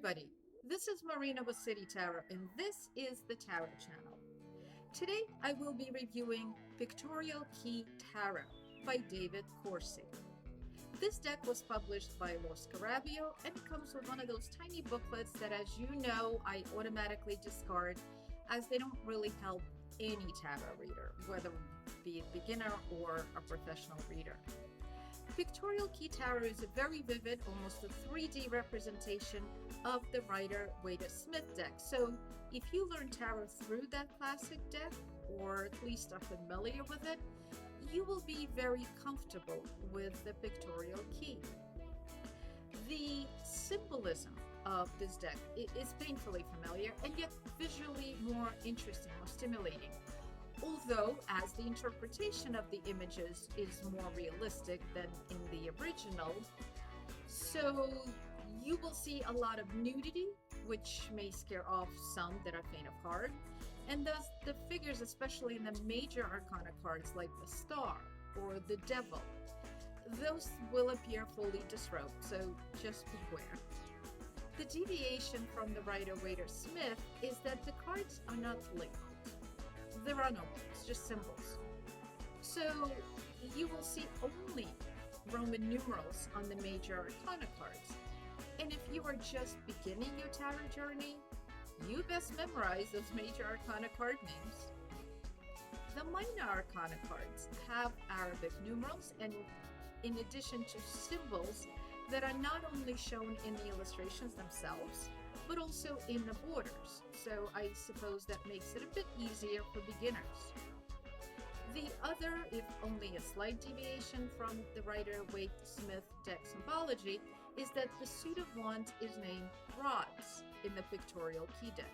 everybody, this is Marina with City Tarot, and this is the Tarot channel. Today I will be reviewing Pictorial Key Tarot by David Corsi. This deck was published by Los Carabio and it comes with one of those tiny booklets that, as you know, I automatically discard as they don't really help any tarot reader, whether be a beginner or a professional reader. Pictorial Key Tarot is a very vivid, almost a 3D representation of the Rider-Waite-Smith deck. So if you learn tarot through that classic deck, or at least are familiar with it, you will be very comfortable with the Pictorial Key. The symbolism of this deck is painfully familiar and yet visually more interesting, more stimulating. Although, as the interpretation of the images is more realistic than in the original, so you will see a lot of nudity, which may scare off some that are faint of heart, and thus the figures, especially in the major arcana cards like the Star or the Devil, those will appear fully disrobed, so just beware. The deviation from the Rider-Waite-Smith is that the cards are not linked. There are no words, just symbols. So you will see only Roman numerals on the major arcana cards. And if you are just beginning your tarot journey, you best memorize those major arcana card names. The minor arcana cards have Arabic numerals, and in addition to symbols that are not only shown in the illustrations themselves, but also in the borders. So I suppose that makes it a bit easier for beginners. The other, if only a slight deviation from the Rider-Waite-Smith deck symbology, is that the suit of wands is named rods in the Pictorial Key deck.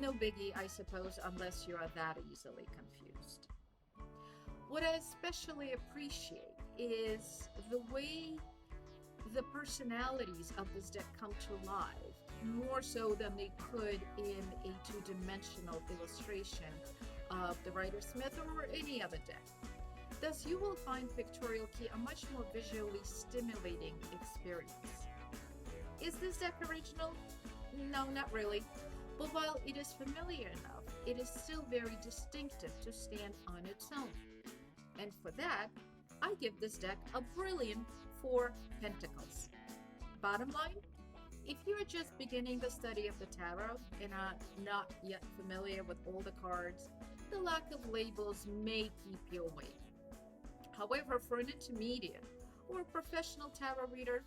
No biggie, I suppose, unless you are that easily confused. What I especially appreciate is the way the personalities of this deck come to life, more so than they could in a two-dimensional illustration of the Rider-Smith or any other deck. Thus, you will find Pictorial Key a much more visually stimulating experience. Is this deck original? No, not really. But while it is familiar enough, it is still very distinctive to stand on its own. And for that, I give this deck a brilliant 4 Pentacles. Bottom line, if you're just beginning the study of the tarot and are not yet familiar with all the cards, the lack of labels may keep you away. However, for an intermediate or a professional tarot reader,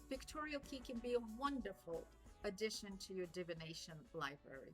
Pictorial Key can be a wonderful addition to your divination library.